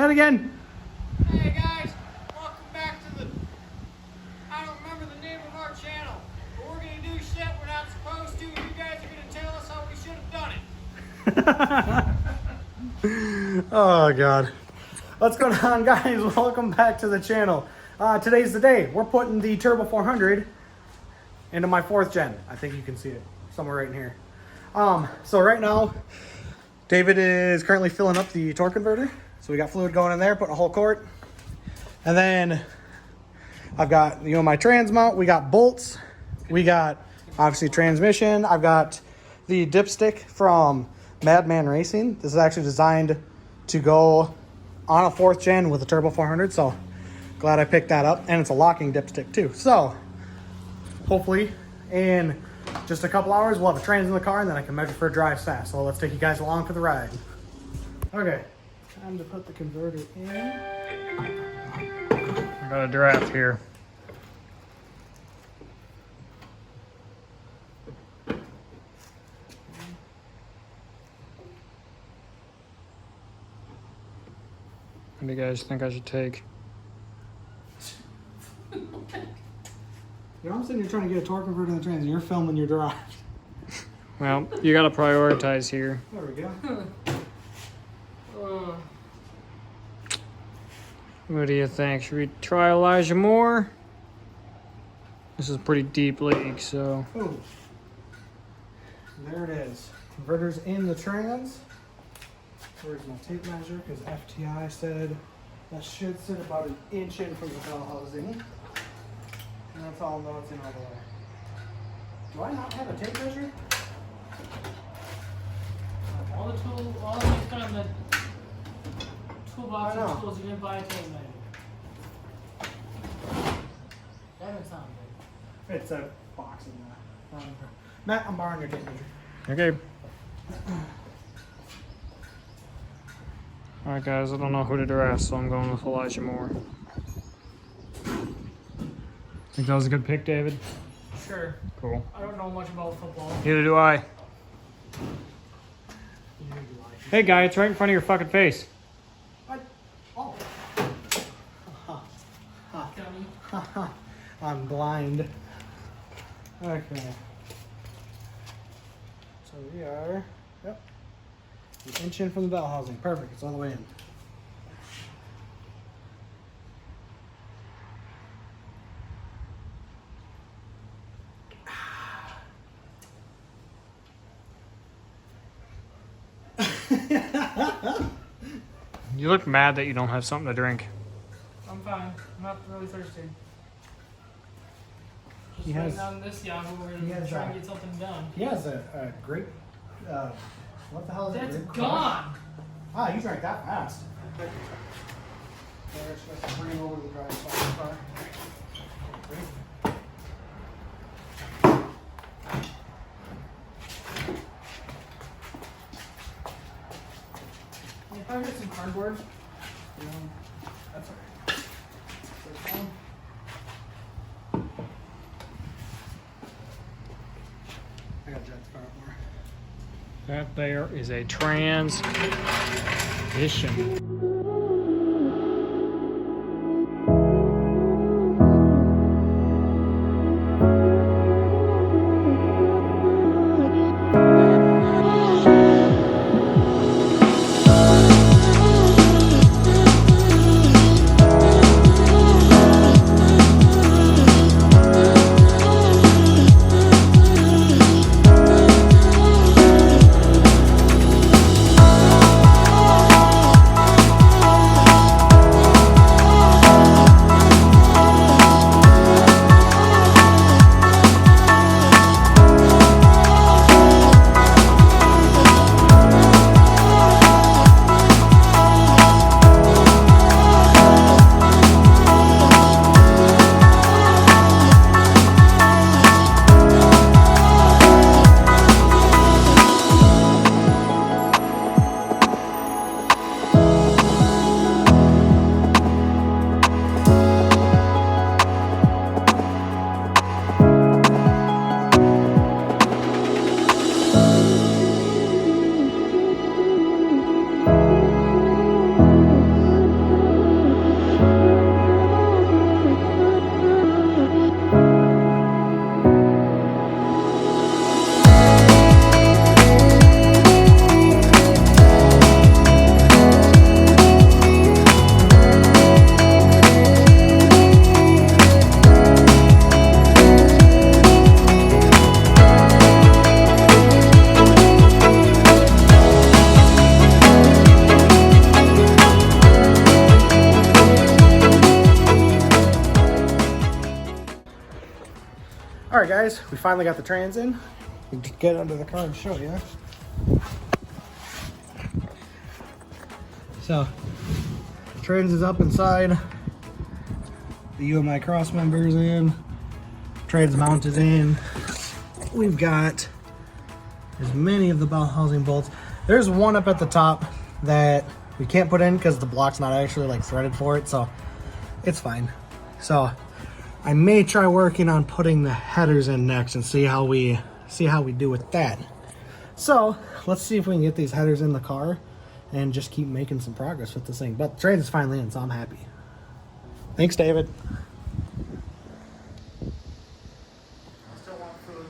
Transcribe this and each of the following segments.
that again. Hey guys, welcome back to the, I don't remember the name of our channel, but we're going to do shit we're not supposed to, and you guys are going to tell us how we should have done it. Oh God. What's going on, guys? Welcome back to the channel. Today's the day. We're putting the Th400 into my 4th gen. I think you can see it somewhere right in here. So right now, David is currently filling up the torque converter. So we got fluid going in there, putting a whole quart. And then I've got, my trans mount. We got bolts. We got, obviously, transmission. I've got the dipstick from Madman Racing. This is actually designed to go on a 4th gen with a Turbo 400. So glad I picked that up. And it's a locking dipstick too. So hopefully in just a couple hours, we'll have a trans in the car, and then I can measure for a drive fast. So let's take you guys along for the ride. Okay, time to put the converter in. I got a draft here. What do you guys think I should take? I'm sitting here trying to get a torque converter in the trans, and you're filming your drive. Well, you gotta prioritize here. There we go. What do you think? Should we try Elijah Moore? This is a pretty deep leak, so. Oh. There it is. Converter's in the trans. Where's my tape measure? Because FTI said that should sit about an inch in from the bell housing. And that's all I'll know it's in all the way. Do I not have a tape measure? All the tools, all the things on the toolbox and tools, you didn't buy a tape measure. That doesn't sound good. It's a box in there. Matt, I'm borrowing your tape measure. Okay. Alright guys, I don't know who to draft, so I'm going with Elijah Moore. Think that was a good pick, David? Sure. Cool. I don't know much about football. Neither do I. Hey guy, it's right in front of your fucking face. What? Oh. Dummy. I'm blind. Okay. So we are, yep, an inch in from the bell housing. Perfect, it's all the way in. You look mad that you don't have something to drink. I'm fine. I'm not really thirsty. Just He waiting has- on this Yahoo where he you has try and that. get something done. He has a great, what the hell is it? That's Grape Crush? gone. Ah, you drank that fast. There, just bring him over to the drive spot car. If I get some cardboard. That's alright. I got Jet's car up more. That there is a transition. All right, guys, we finally got the trans in. We can get under the car and show you. So, trans is up inside. The UMI cross members in. Trans mount is in. We've got as many of the bell housing bolts. There's one up at the top that we can't put in because the block's not actually like threaded for it, so it's fine. So I may try working on putting the headers in next and see how we do with that. So let's see if we can get these headers in the car and just keep making some progress with this thing. But the trans is finally in, so I'm happy. Thanks, David. Still want food.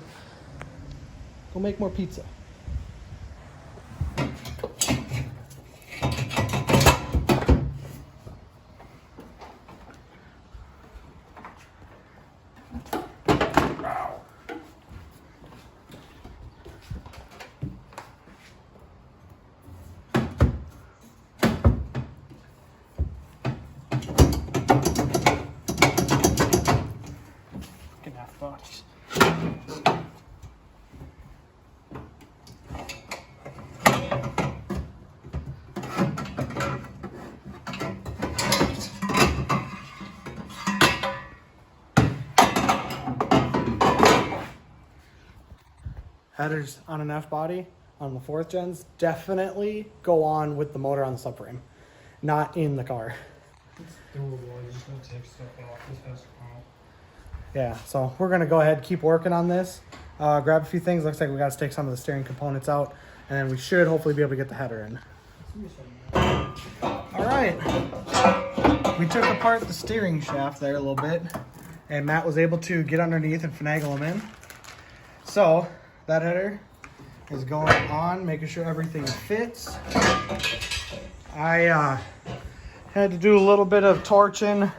Go make more pizza. Bucks. Headers on an F body on the 4th gens definitely go on with the motor on the subframe, not in the car. It's doable. You're just gonna take stuff off. This has to come out. Yeah, so we're gonna go ahead and keep working on this. Grab a few things. Looks like we gotta take some of the steering components out, and then we should hopefully be able to get the header in. All right, we took apart the steering shaft there a little bit, and Matt was able to get underneath and finagle them in. So that header is going on, making sure everything fits. I had to do a little bit of torching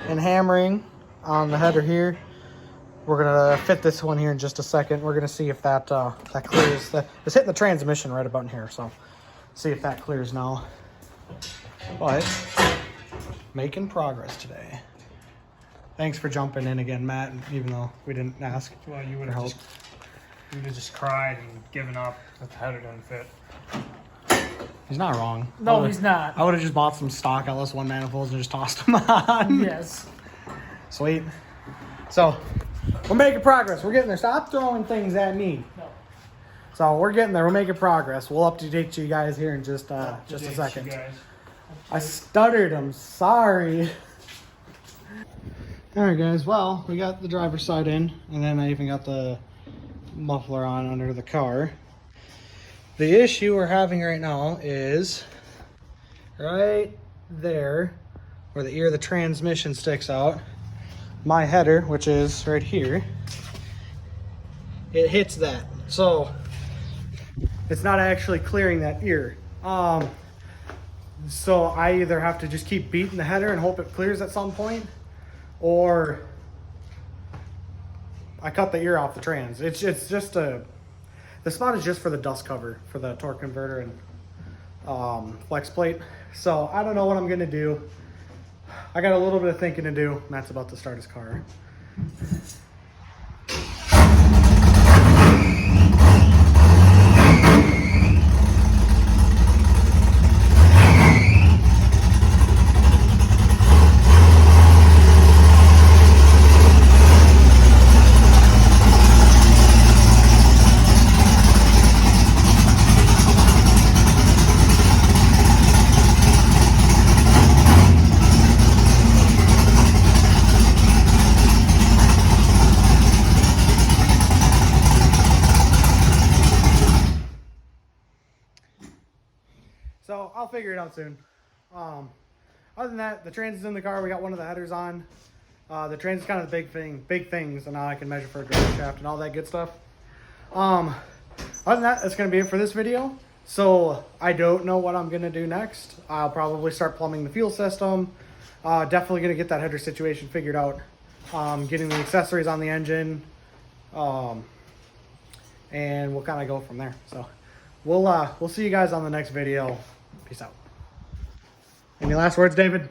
and hammering on the header here. We're gonna fit this one here in just a second. We're gonna see if that that clears. It's hitting the transmission right about in here, so see if that clears now. But making progress today. Thanks for jumping in again, Matt, even though we didn't ask. Well, you would for have help. just cried and given up that the header didn't fit. He's not wrong. No, he's not. I would have just bought some stock LS1 manifolds and just tossed them on. Yes. Sweet. So, we're making progress. We're getting there. Stop throwing things at me. No. So, we're getting there. We're making progress. We'll update you guys here in just a second. You guys. I stuttered. I'm sorry. All right, guys. Well, we got the driver's side in, and then I even got the muffler on under the car. The issue we're having right now is right there where the ear of the transmission sticks out. My header, which is right here, it hits that. So it's not actually clearing that ear. So I either have to just keep beating the header and hope it clears at some point, or I cut the ear off the trans. It's just the spot is just for the dust cover for the torque converter and flex plate. So I don't know what I'm gonna do. I got a little bit of thinking to do. Matt's about to start his car. So I'll figure it out soon. Other than that, the trans is in the car. We got one of the headers on. The trans is kind of the big things, and now I can measure for a drive shaft and all that good stuff. Other than that, that's going to be it for this video. So I don't know what I'm going to do next. I'll probably start plumbing the fuel system. Definitely going to get that header situation figured out. Getting the accessories on the engine. And we'll kind of go from there. So we'll see you guys on the next video. Peace out. Any last words, David?